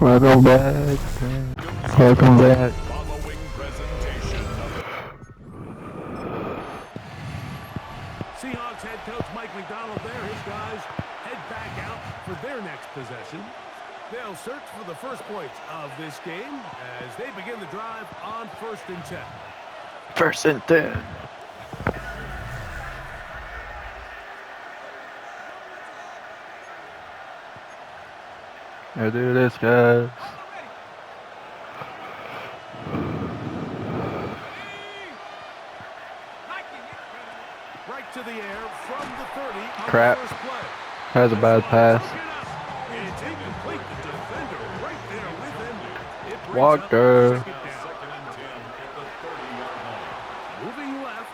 Welcome back. Welcome back. Following presentation. Seahawks head coach Mike McDonald there. His guys head back out for their next possession. They'll search for the first points of this game as they begin the drive on 1st and 10. 1st and 10. Let's do this, guys. Right to the air from the 30 on Crap. the first play. That was a bad pass. It's incomplete. The defender right there with him. It brings Walker. up second down. Moving left.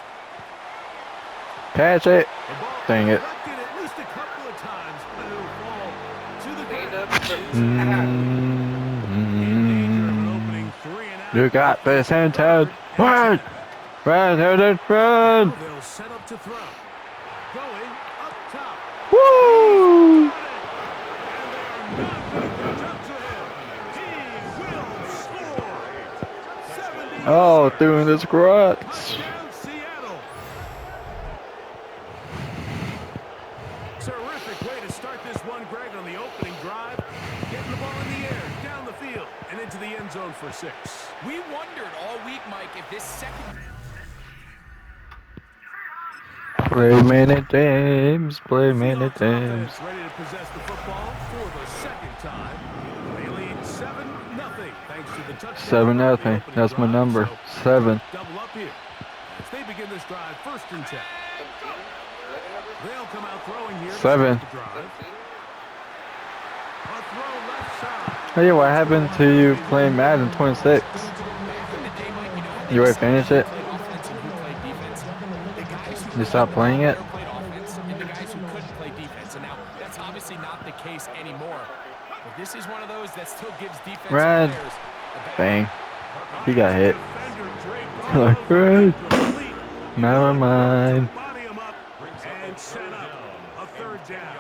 Catch it. The ball Dang it. deflected at least a couple of times, but it'll fall to the ground. In danger of an opening 3 and out. You got this intel. Run! Run! Run! They'll set up to throw. Going up top. Woo! Oh, doing this grutz. Terrific way to start this one, Greg, on the opening drive. Getting the ball in the air, down the field, and into the end zone for 6. We wondered all week, Mike, if this second... Play minute James. Play minute James. Ready to possess the football for the second time. They lead 7-0 thanks to the touchdown. 7-0. That's my number. 7. Double up here as they begin this drive 1st and 10. They'll come out throwing here. 7. A throw left side. Hey, what happened to you playing Madden 26? You already finished it? You stopped playing it? And the guys who couldn't play defense. And now that's obviously not the case anymore. But this is one of those that still gives defense Red. players. Bang. He got hit. Like, Red. Never mind. Body him up and set up a 3rd down.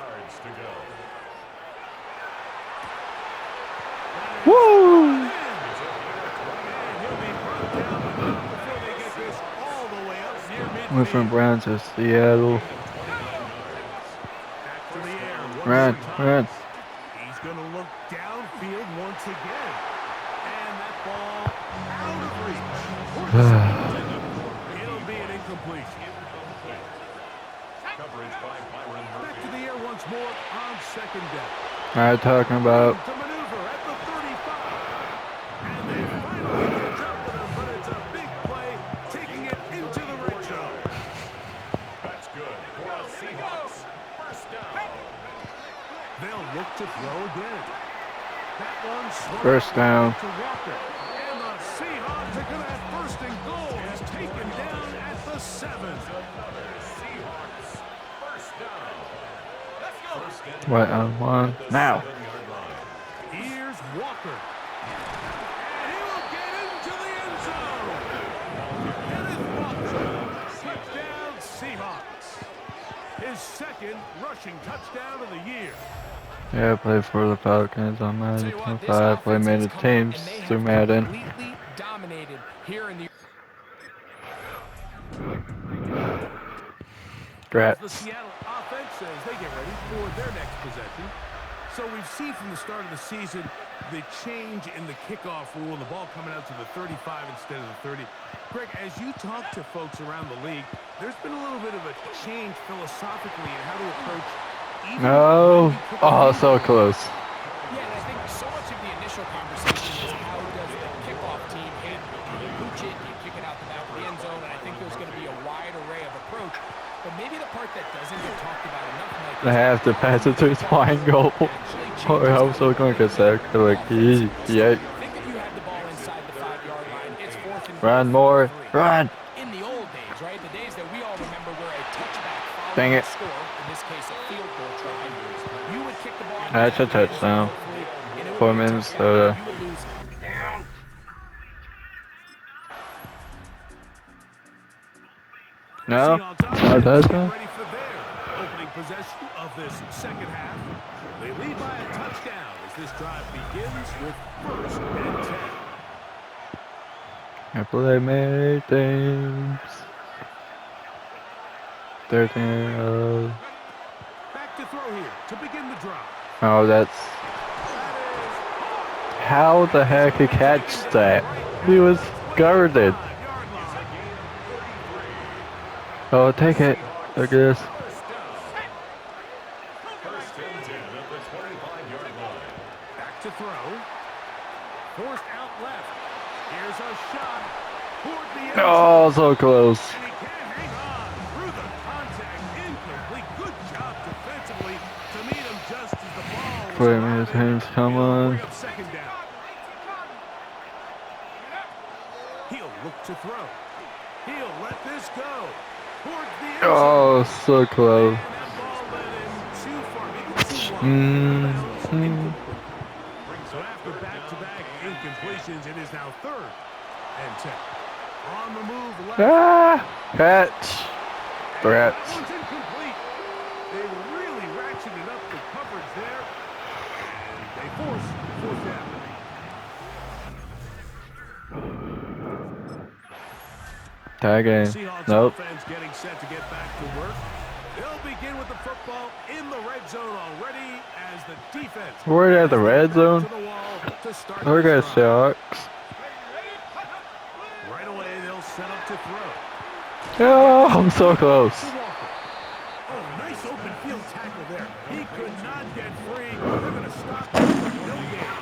Woo! Went from Brown to Seattle. Run, run. He's going to look downfield once again. And that ball out of reach. It'll be an incompletion. Back to the air once more on 2nd down. Alright, talking about. To maneuver at the 35. And they finally catch up with him, but it's a big play, taking it into the red zone. That's good for the Seahawks. 1st down. They'll look to throw again. That one swung 1st down. to Walker. And the Seahawks are going to have 1st and goal. He's taken down at the 7. Seahawks 1st down. Let's go. What on one? Now. Here's Walker. And he will get into the end zone. Kenneth Walker. Touchdown Seahawks. His 2nd rushing touchdown of the year. Yeah, I play for the Falcons on Madden 25. Play made teams through Madden. Completely dominated here in the... Grats. The Seattle offense as they get ready for their next possession. So we've seen from the start of the season the change in the kickoff rule, the ball coming out to the 35 instead of the 30. Greg, as you talk to folks around the league, there's been a little bit of a change philosophically in how to approach. No. Oh, so close. Yeah, and I think so much of the initial conversation is how does the kickoff team handle it? You pooch it, you kick it out the back of the end zone, and I think there's going to be a wide array of approach. But maybe the part that doesn't get talked about enough, Mike, I have to pass it to his flying goal. Oh, I was so going to get sacked. Like, yeah. think if you had the ball inside the 5-yard line, it's 4th and Run more. Run. In the old days, right? The days that we all remember where a touchback followed Dang it. a score, in this case a field goal try, you would kick the ball. That's a touchdown. 4 minutes, You would lose. No? Seahawks Not a touchdown? ready for their opening possession of this 2nd half. They lead by a touchdown as this drive begins with 1st and 10. I play many teams. 13. Back to throw here to begin the drive. Oh, that's. How the heck he catch that? He was guarded. Oh, take it, I guess. Back to throw. Forced out left. Here's a shot. Toward the end Oh, so close. and he can't hang on. Through the contact. Incomplete. Good job defensively to meet him just as the ball was Wait a minute, arriving. James, come It'll on. bring up 2nd down. He'll look to throw. He'll let this go. Towards the end zone. Oh, so close. And that ball led him too far. Maybe too wide. Out of bounds. Incomplete. So after back-to-back incompletions, it is now 3rd and 10. On the move left. Ah, catch. Threats. That one's incomplete. They really ratcheted up the coverage there. And they force 4th down. Tag game. Seahawks Nope. offense getting set to get back to work. They'll begin with the football in the red zone already as the defense. We're at the red zone. To the wall to start Look this at drive. Sharks. Right away, they'll set up to throw. Oh, I'm so close. Oh, nice open field tackle there. He could not get free. They're going to stop him for no gain.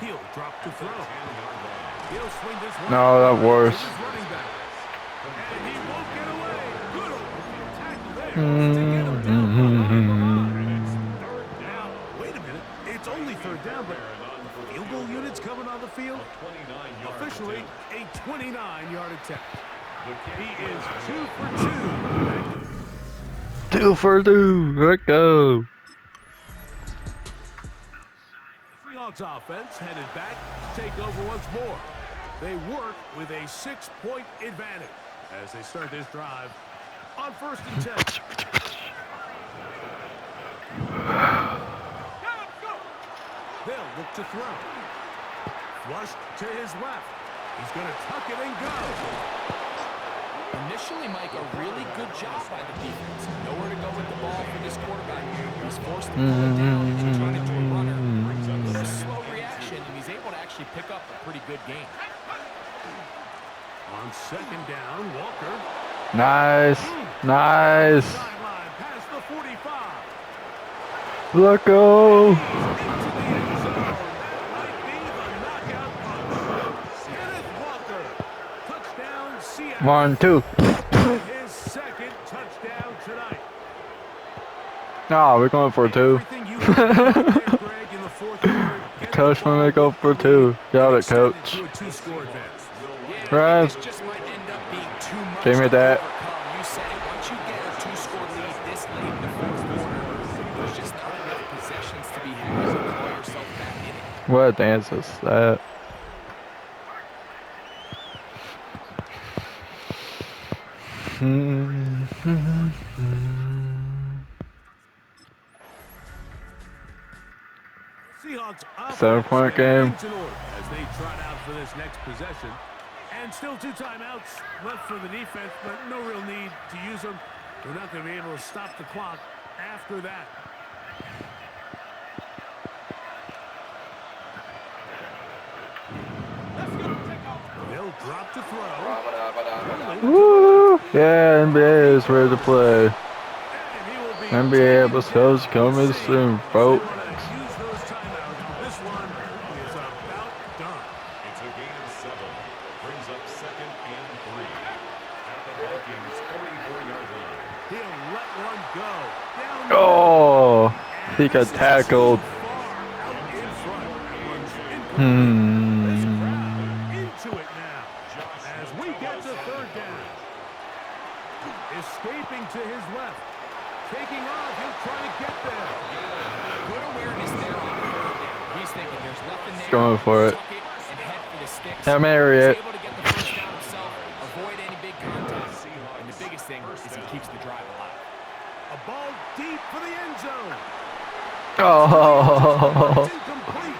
He'll drop to throw. He'll swing this one. No, that worse. To his running back. And he won't get away. Good open field tackle there. Mm-hmm. To get him down behind the line. It's 3rd down. Wait a minute. It's only 3rd down, but field goal units coming on the field. Officially, a 29-yard attempt. He is 2 for 2. 2 for 2. Let's go. Seahawks offense headed back to take over once more. They work with a 6-point advantage as they start this drive on 1st and 10. They'll look to throw. Flushed to his left. He's going to tuck it and go. Initially, Mike, a really good job by the defense. Nowhere to go with the ball for this quarterback. He's forced to pull it down and turn into a runner. A little slow reaction, and he's able to actually pick up a pretty good game. On 2nd down, Walker. Nice. Nice. Sideline past the 45. Let's go. Into the end zone. That might be the knockout punch. Kenneth Walker. Touchdown, Seattle. 1, 2. His 2nd touchdown tonight. No, we're going for 2. Everything you heard there, Greg, in the 4th quarter. Get Coach, the ball when we go for 2. Got it, extended coach. to a 2-score advance. Right. This just might end up being too much Give me to that. overcome. You said it. Once you get a 2-score lead this late in the 4th quarter, there's just not enough possessions to be had to claw yourself back in it. What a dance is that? Seahawks offense 7-point game. things in order as they trot out for this next possession. And still 2 timeouts left for the defense, but no real need to use them. They're not going to be able to stop the clock after that. They'll drop to throw. Woo! Yeah, NBA is ready to play. And he will be NBA episodes coming soon, folks. Use those timeouts, but this one is about done. It's a gain of 7. Brings up 2nd and 3. At the Vikings' 44-yard line. He'll let one go. Down Oh, he got tackled. Into it now as we get to 3rd down. Escaping to his left. Taking off. He'll try to get there. Good awareness there on 3rd down. He's thinking there's nothing there. Going for it. Tuck it and head for the sticks. Hail Mary He's it. able to get the 1st down himself, avoid any big contact. And the biggest thing is he keeps the drive alive. A ball deep for the end zone. Oh. It's incomplete.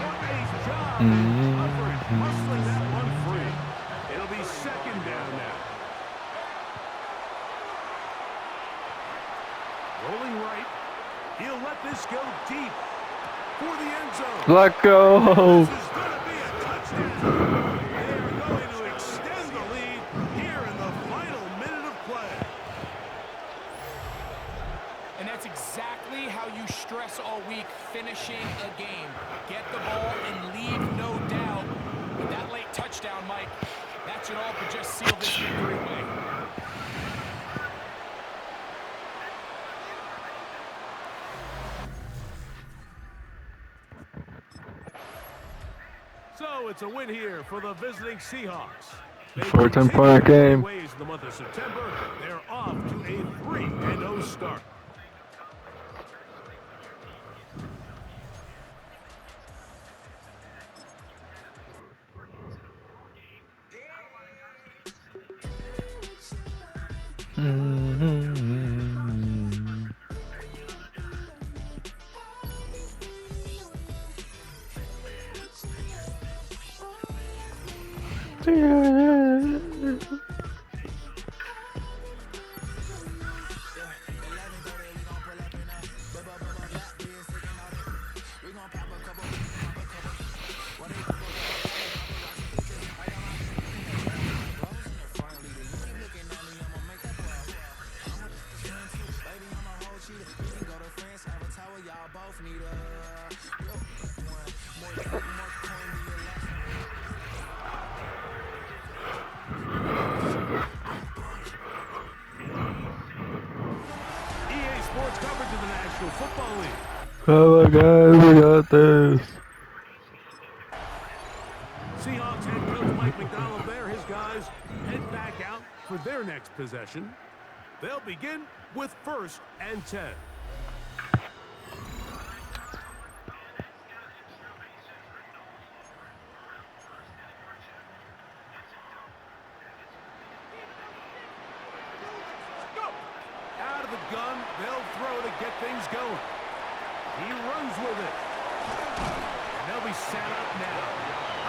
What a job in coverage, Mm-hmm. muscling that one free. It'll be second down now. Rolling right. He'll let this go deep for the end zone. Let go. This is going to be a touchdown. They are going to extend the lead here in the final minute of play. And that's exactly how you stress all week, finishing a game. Get the ball and leave no doubt. With that late touchdown, Mike, that should all but just seal this victory away. So it's a win here for the visiting Seahawks. They 14-point game. ways in the month of September. They're off to a 3-0 start. EA Sports coverage of the National Football League. Oh my God, we got this. Seahawks head coach Mike McDonald there. His guys head back out for their next possession. They'll begin with 1st and 10. Out of the gun, they'll throw to get things going. He runs with it. And they'll be set up now.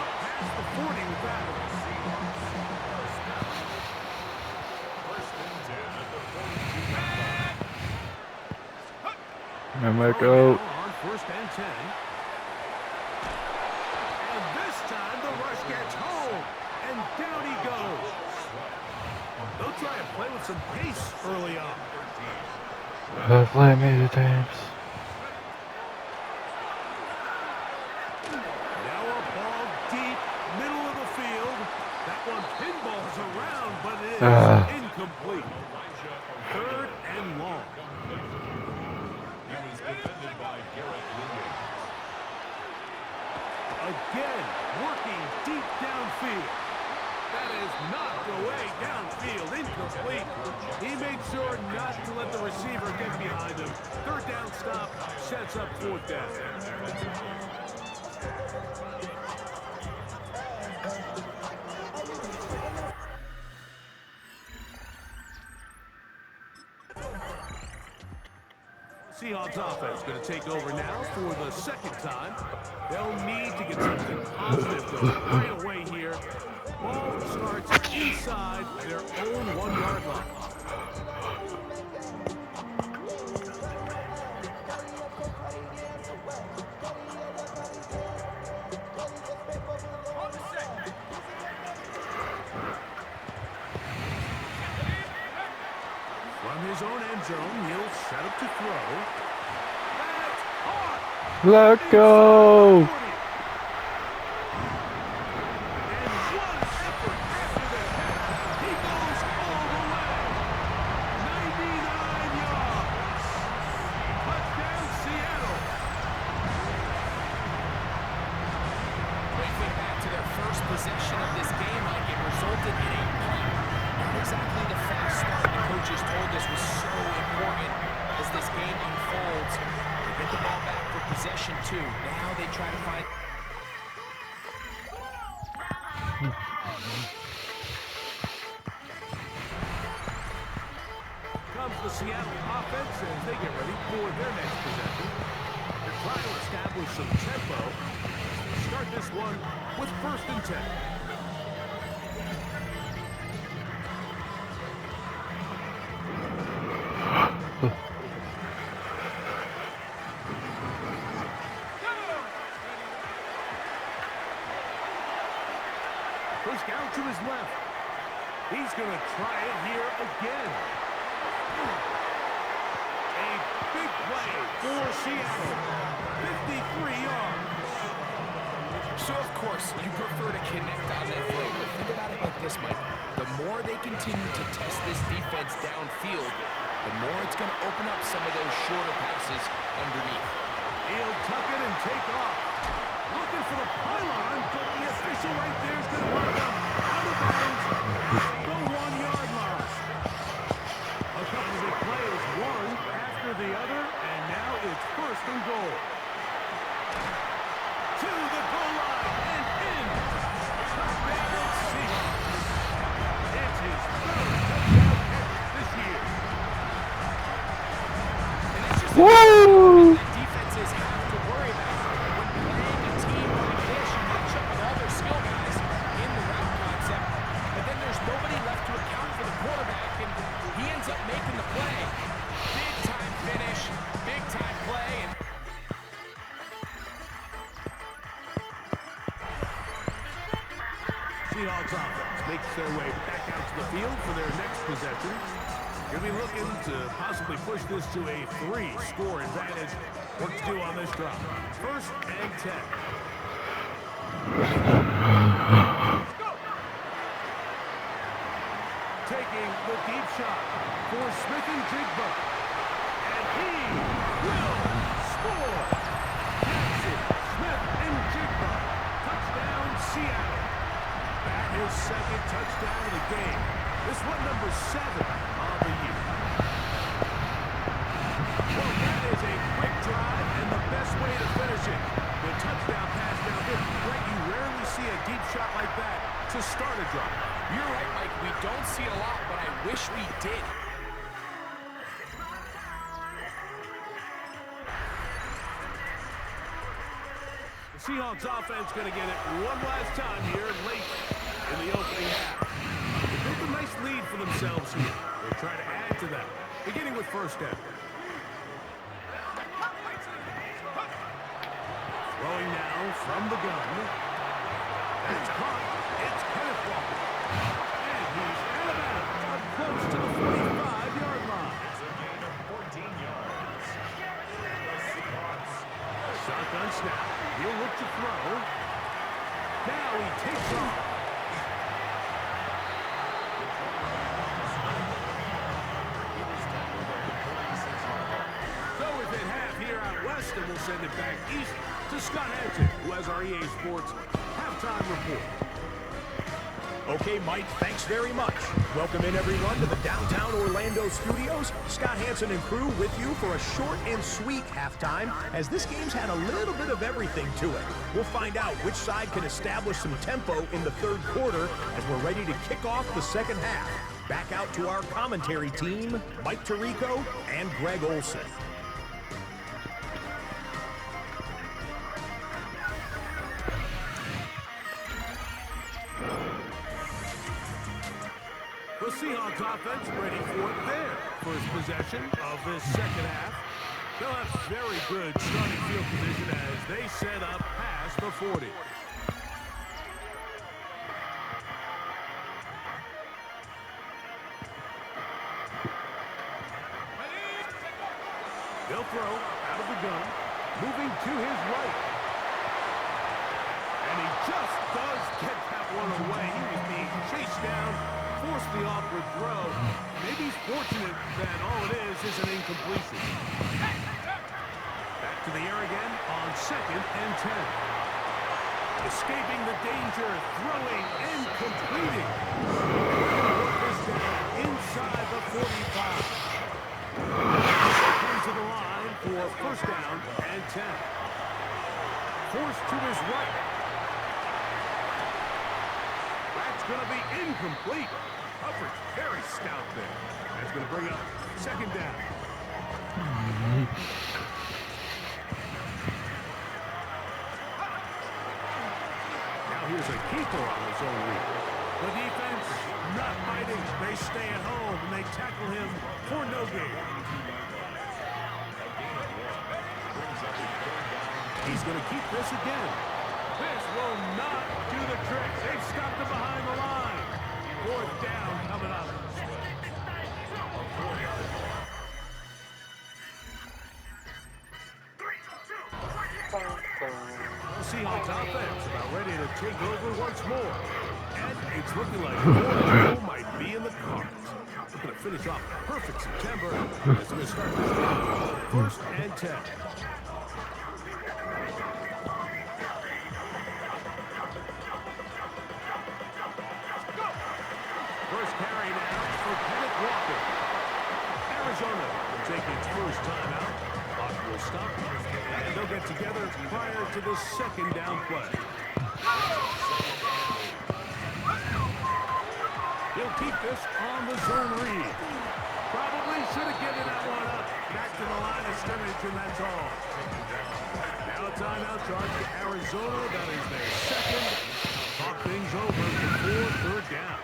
Up past the 40 with that. First and 10 at the 42. I might Throwing go. now on 1st and 10. And this time the rush gets home. And down he goes. They'll try and play with some pace early on. Play me the teams. Now a ball deep, middle of the field. That one pinballs around, but it is incomplete. 3rd and long. He was defended by Garrett Williams. Again, working deep downfield. That is knocked away downfield, incomplete. He made sure not to let the receiver get behind him. 3rd down stop sets up 4th down. Seahawks offense going to take over now for the 2nd time. They'll need to get something positive going right away here. Ball starts inside their own 1-yard line. From his own end zone, he'll set up to throw. That's hard. Let go. And one effort after that. He goes all the way. 99 yards. Touchdown, Seattle. Tracing back to their first possession of this game, Mike, it resulted in a punt. Not exactly the fast start the coaches told us was so important as this game unfolds. They get the ball back for possession 2. Now they try to find the Seattle offense as they get ready for their next possession. They're trying to establish some tempo. Start this one with 1st and 10. Pushed out to his left. He's going to try it here again. A big play for Seattle. 53 yards. So, of course, you prefer to connect on that play, but think about it like this, Mike. The more they continue to test this defense downfield, the more it's going to open up some of those shorter passes underneath. He'll tuck it and take off. Looking for the pylon, but the official right there is going to mark him out of bounds at the 1-yard line. A couple of plays, one after the other, and now it's 1st and goal. To the goal line and in. Touchdown at Seahawks. It's his 3rd touchdown catch this year. And it's just Woo! that defenses have to worry about when playing a team like this. You match up with all their skill guys in the route concept, but then there's nobody left to account for the quarterback, and he ends up making the play. Big time finish, big time play, and Seahawks offense makes their way back out to the field for their next possession. Going to be looking to possibly push this to a 3-score advantage. Work to do on this drive. 1st and 10. Taking the deep shot for Smith and Jigba. And he will score. Jackson, Smith, and Jigba. Touchdown, Seattle. That is 2nd touchdown of the game. This one number 7 of the year. Well, that is a quick drive and the best way to finish it. The touchdown pass down there. Greg, you rarely see a deep shot like that to start a drive. you're right, Mike. We don't see a lot, but I wish we did. The Seahawks offense going to get it one last time here late in the opening half. They built a nice lead for themselves here. They'll try to add to that, beginning with 1st down. Throwing now from the gun. And it's caught. It's Kenneth Walker. And he's out of bounds up close to the 45-yard line. It's a gain of 14 yards. The Seahawks. Shotgun snap. He'll look to throw. Now he takes off. So within half here out west, and we'll send it back east to Scott Hanson, who has our EA Sports halftime report. Okay, Mike, thanks very much. Welcome in, everyone, to the downtown Orlando studios. Scott Hanson and crew with you for a short and sweet halftime, as this game's had a little bit of everything to it. We'll find out which side can establish some tempo in the 3rd quarter as we're ready to kick off the 2nd half. Back out to our commentary team, Mike Tirico and Greg Olson. The Seahawks offense ready for their first possession of this 2nd half. They'll have very good starting field position as they set up past the 40. They'll throw out of the gun, moving to his right. And he just does get that one away. He was being chased down, forced the awkward throw. Maybe he's fortunate that all it is an incompletion. Back to the air again on 2nd and 10. Escaping the danger, throwing and completing. Work this down inside the 45. Comes to the line for 1st down and 10. Forced to his right. That's going to be incomplete. Coverage very stout there. That's going to bring up second down. Now here's a keeper on his own read. The defense not biting. They stay at home, and they tackle him for no gain. He's going to keep this again. This will not do the trick. They've stopped him behind the line. Fourth down coming up. The Seahawks offense about ready to take over once more. And it's looking like 4-0 might be in the cards. We're going to finish off a perfect September. As we're going to start this game. First and 10. First carry now for Kenneth Walker. Arizona will take its first timeout. Clock will stop, and they'll get together prior to the second down play. He'll keep this on the zone read. Probably should have given that one up. Back to the line of scrimmage, and that's all. Now a timeout charge to Arizona. That is their second. Talk things over before third down.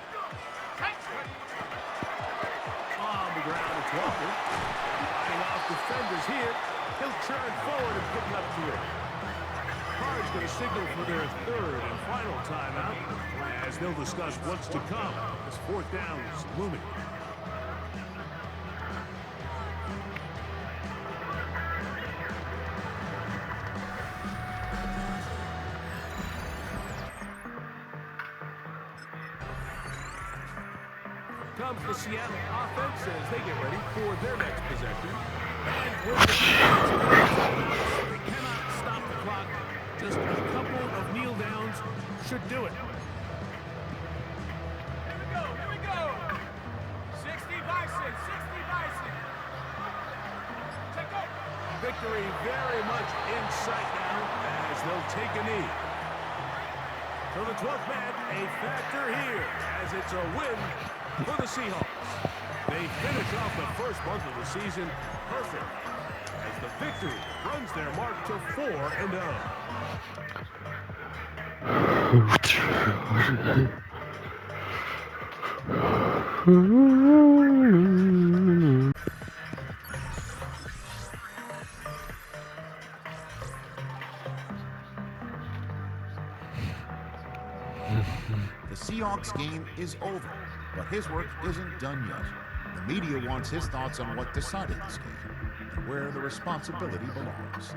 On the ground, it's Walker. Fighting off defenders here. He'll turn forward and pick up 3. Cards going to signal for their third and final timeout as they'll discuss what's to come. This fourth down is looming. Comes the Seattle offense as they get ready for their next possession. And with the defense, they cannot stop the clock. Just a couple of kneel downs should do it. Here we go. 60 Bison, 60 Bison. Take over. Victory very much in sight now as they'll take a knee. So the 12th man, a factor here as it's a win for the Seahawks. They finish off the first month of the season perfect as the victory runs their mark to 4-0. The Seahawks game is over, but his work isn't done yet. The media wants his thoughts on what decided this game and where the responsibility belongs.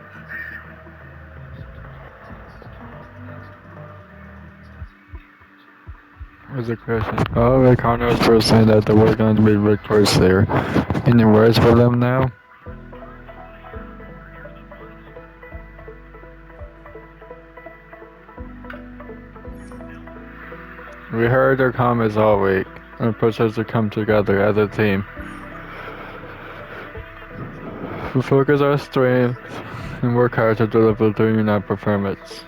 What's the question? Oh, the Cardinals were saying that they were going to be victorious there. Any words for them now? We heard their comments all week and push us to come together as a team. We focus our strength and work hard to deliver the united performance.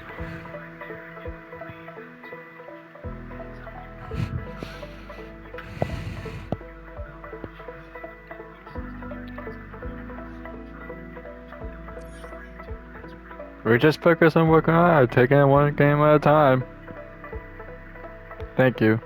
We just focus on working hard, taking it one game at a time. Thank you.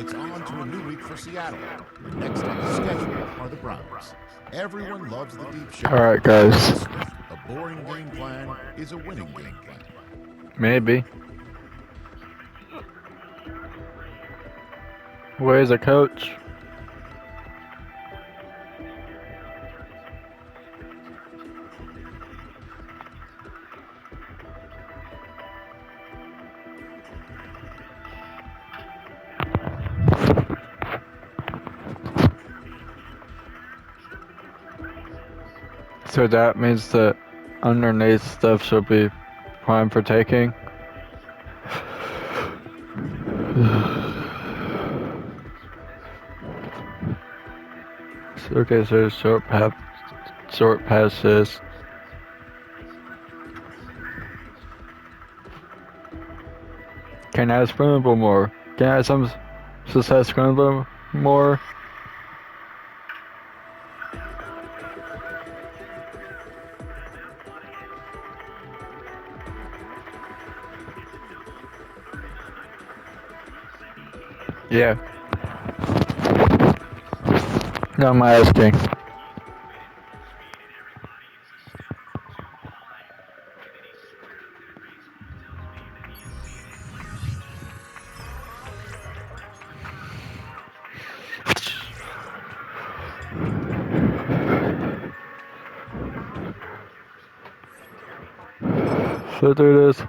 It's on to a new week for Seattle. Next on the schedule are the Browns. Everyone loves the deep shot. Alright, guys. A boring game plan is a winning game plan. Maybe. Where's the coach? So that means the underneath stuff should be prime for taking. Okay, so short passes. Can I scramble more? Can I have some success scramble more? Yeah. No, I'm asking. So do this.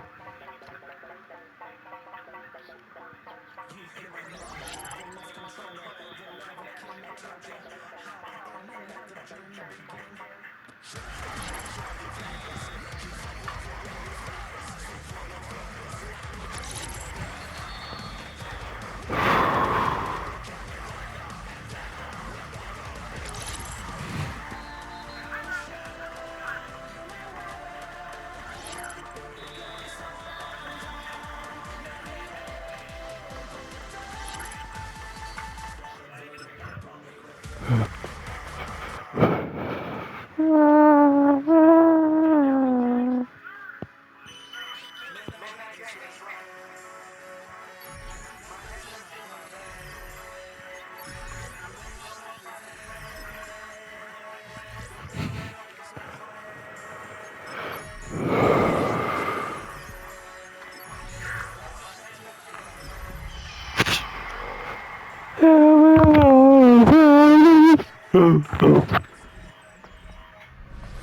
EA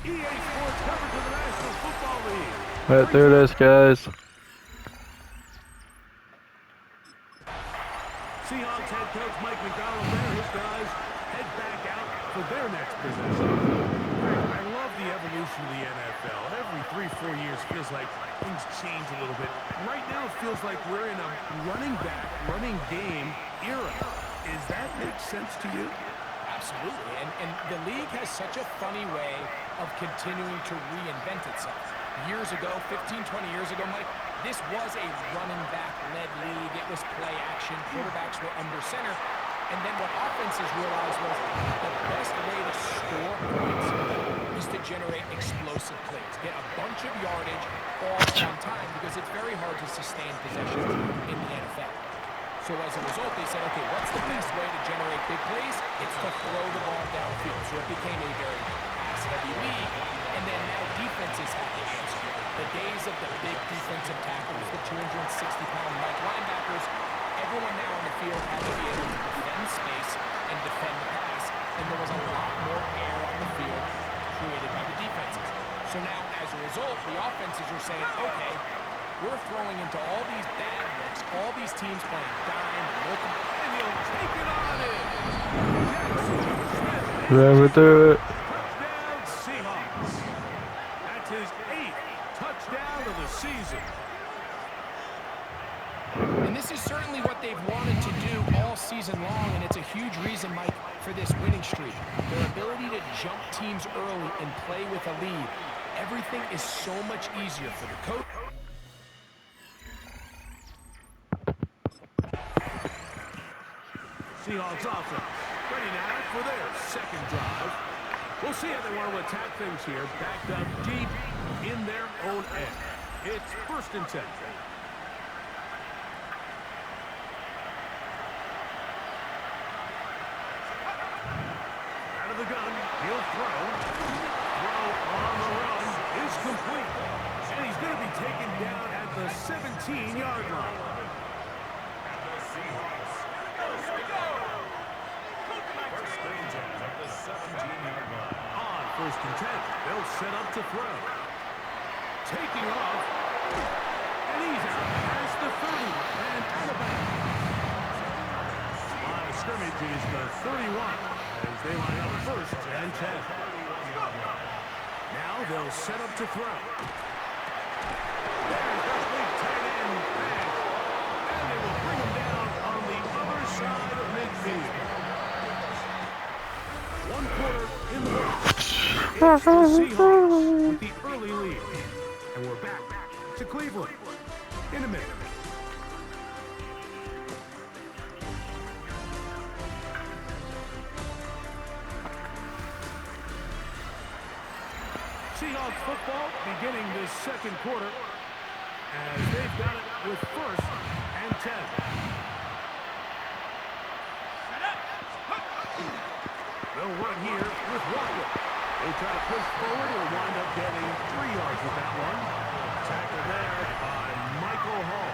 Sports coverage of the National Football League. Let's do this, guys. Seahawks head coach Mike McDonald there. His guys head back out for their next possession. I love the evolution of the NFL. Every 3-4 years feels like things change a little bit. Right now it feels like we're in a running back, running game era. Does that make sense to you? Absolutely. And the league has such a funny way of continuing to reinvent itself. Years ago, 15, 20 years ago, Mike, this was a running back-led league. It was play action. Quarterbacks were under center. And then what offenses realized was the best way to score points is to generate explosive plays. Get a bunch of yardage all on time because it's very hard to sustain possessions in the NFL. So as a result, they said, okay, what's the best way to generate big plays? It's to throw the ball downfield. So it became a very pass-heavy league. And then now defenses have to answer. The days of the big defensive tackles, the 260-pound linebackers, everyone now on the field had to be able to defend space and defend the pass. And there was a lot more air on the field created by the defenses. So now, as a result, the offenses are saying, okay, we're throwing into all these bad looks, all these teams playing dime and multiple. And he'll take it on in. Jackson Smith. Never do it. Touchdown Seahawks. That's his 8th touchdown of the season. And this is certainly what they've wanted to do all season long, and it's a huge reason, Mike, for this winning streak. Their ability to jump teams early and play with a lead. Everything is so much easier for the coach. Seahawks offense ready now for their second drive. We'll see how they want to attack things here. Backed up deep in their own end. It's 1st and 10. Out of the gun, he'll throw. Throw on the run is complete. And he's going to be taken down at the 19-yard line. On first and 10, they'll set up to throw. Taking off, and he's out past the 30 and out of bounds. Line of scrimmage is the 31 as they line up first and 10. Now they'll set up to throw. There's the big tight end back, and they will bring him down on the other side of midfield. 1 quarter in the books. It's the Seahawks with the early lead. And we're back to Cleveland in a minute. Seahawks football beginning this second quarter as they've got it with first and 10. They'll run here with Walker. They try to push forward and wind up getting 3 yards with that one. Tackle there by Michael Hall.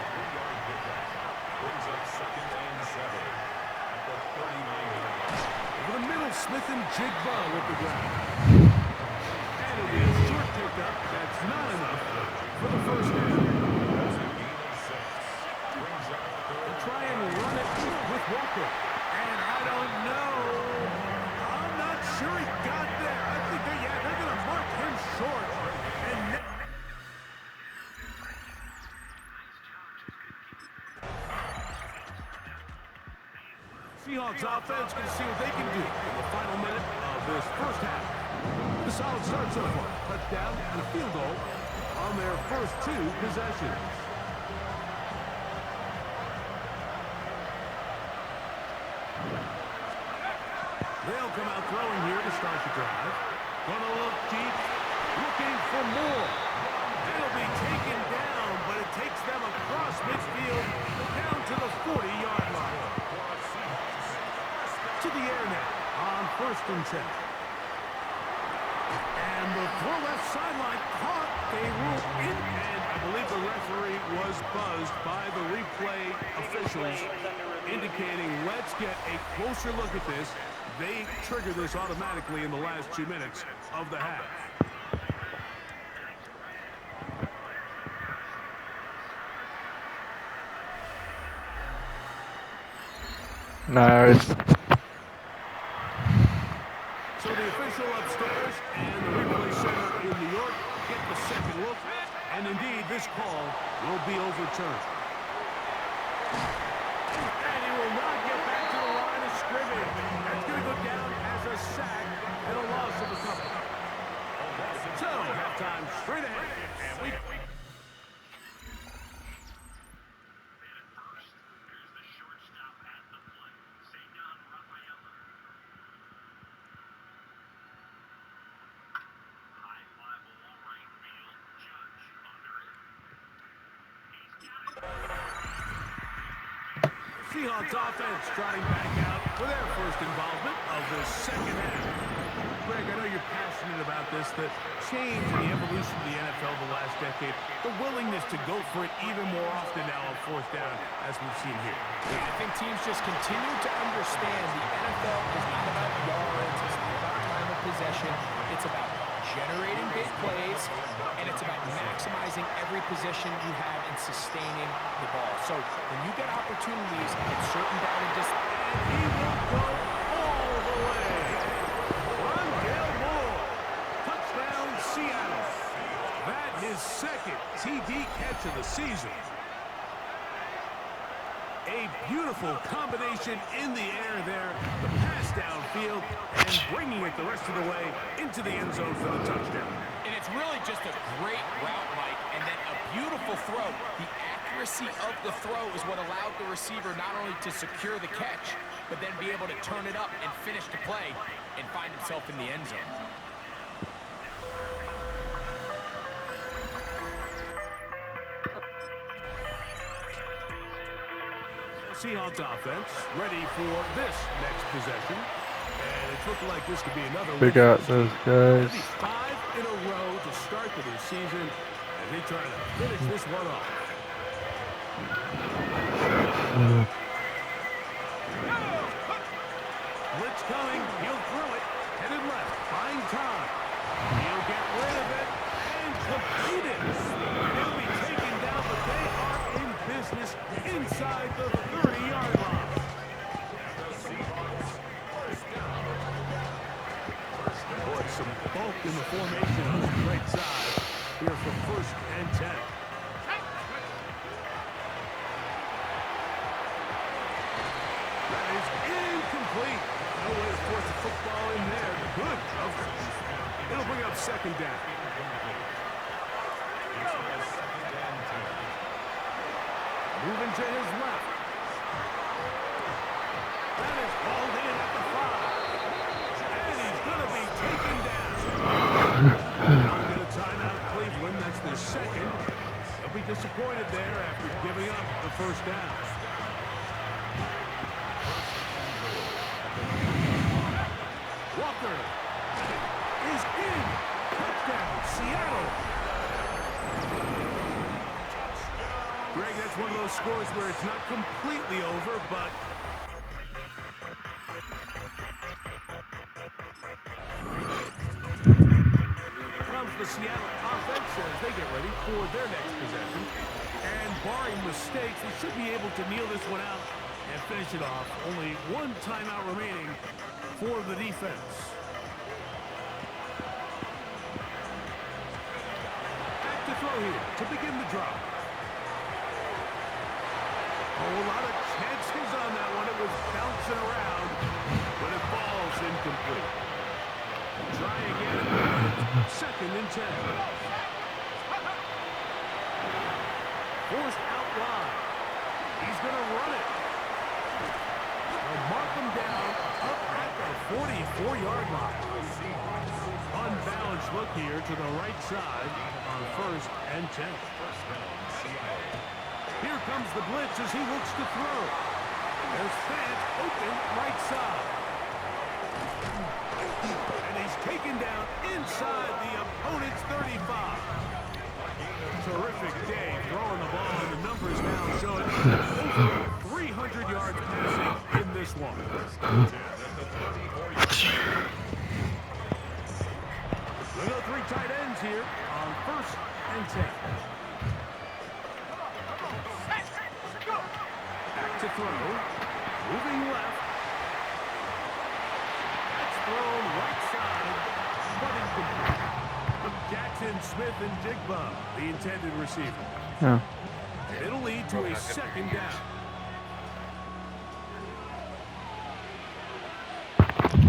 Brings up second and 7 at the 39-yard line. Over the middle, Smith and Jigba with the ground. And it'll be a short pickup. That's not enough for the first down. That's a gain of 6. Brings up They'll try and run it with Walker. And I don't know. I'm not sure he got there. I think they're going to mark him short. And Seahawks offense going to see what they can do in the final minute of this first half. The solid start so far. Touchdown and a field goal on their first 2 possessions. They'll come out throwing here to start the drive. Gonna look deep, looking for more. They'll be taken down, but it takes them across midfield down to the 40-yard line. To the air now on first and 10. And the throw left sideline caught. They rule in, and I believe the referee was buzzed by the replay officials, indicating let's get a closer look at this. They trigger this automatically in the last 2 minutes of the half. Nice. So the official upstairs and the replay center in New York get the second look, and indeed this call will be overturned. And he will not get back to the line of scrimmage. That's going to go down as a sack and a loss of a couple. So halftime straight ahead, and we. Seahawks offense trotting back out for their first involvement of the second half. Greg, I know you're passionate about this, the change in the evolution of the NFL the last decade, the willingness to go for it even more often now on fourth down, as we've seen here. Yeah, I think teams just continue to understand the NFL is not about yards, it's not about time of possession, it's about generating big plays, and it's about maximizing every possession you have and sustaining the ball. So when you get opportunities at certain down and distance, And he will go all the way. Rondale Moore, touchdown Seattle. That his second TD catch of the season. A beautiful combination in the air there. The pass downfield and bringing it the rest of the way into the end zone for the touchdown. and it's really just a great route, Mike, and then a beautiful throw. The accuracy of the throw is what allowed the receiver not only to secure the catch, but then be able to turn it up and finish the play and find himself in the end zone. Seahawks offense ready for this next possession. And it's looking like this could be another We win. got those guys. Maybe 5 in a row to start the new season as they try to finish this one off. Blitz coming. He'll throw it. Headed left. Buying time. He'll get rid of it and complete it. He'll be taken down, but they are in business inside the 30-yard line. Boy, some bulk in the formation on the right side here for 1st and 10. That is incomplete. No way to force the football in there. Good coverage. It'll bring up 2nd down. Moving to his left. That is hauled in at the 5. And he's going to be taken down. They'll get a timeout, Cleveland. That's their 2nd. They'll be disappointed there after giving up the 1st down. Walker is in. Touchdown, Seattle. Greg, that's one of those scores where it's not completely over, but comes the Seattle offense as they get ready for their next possession. And barring mistakes, they should be able to kneel this one out and finish it off. Only one timeout remaining for the defense. Back to throw here to begin the drive. A whole lot of chances on that one. It was bouncing around, but it falls incomplete. Try again. 2nd and 10. Forced out wide. He's going to run it. They'll mark him down up at the 44-yard line. Unbalanced look here to the right side on 1st and 10. Here comes the blitz as he looks to throw. There's Fant open right side. And he's taken down inside the opponent's 35. Terrific day throwing the ball, and the numbers now showing over 300 yards passing in this one. We'll go 3 tight ends here on 1st and 10. Back to throw. Moving left. That's thrown right side. But incomplete. Jackson, Smith, and Jigba, the intended receiver. Yeah. It'll lead to a 2nd down.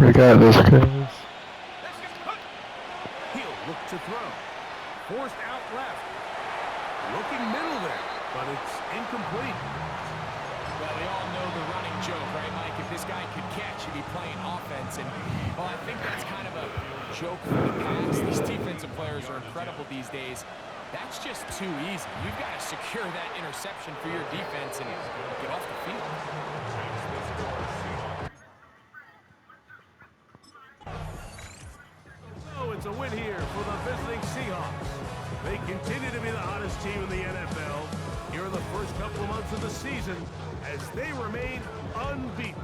We got this, guys. He'll look to throw. Forced out left. Looking middle there, but it's incomplete. Well, we all know the running joke, right, Mike? If this guy could catch, he'd be playing offense. And, well, I think that's kind of a joke for the past. These defensive players are incredible these days. That's just too easy. You've got to secure that interception for your defense and get off the field. So it's a win here for the visiting Seahawks. They continue to be the hottest team in the NFL here in the first couple of months of the season as they remain unbeaten.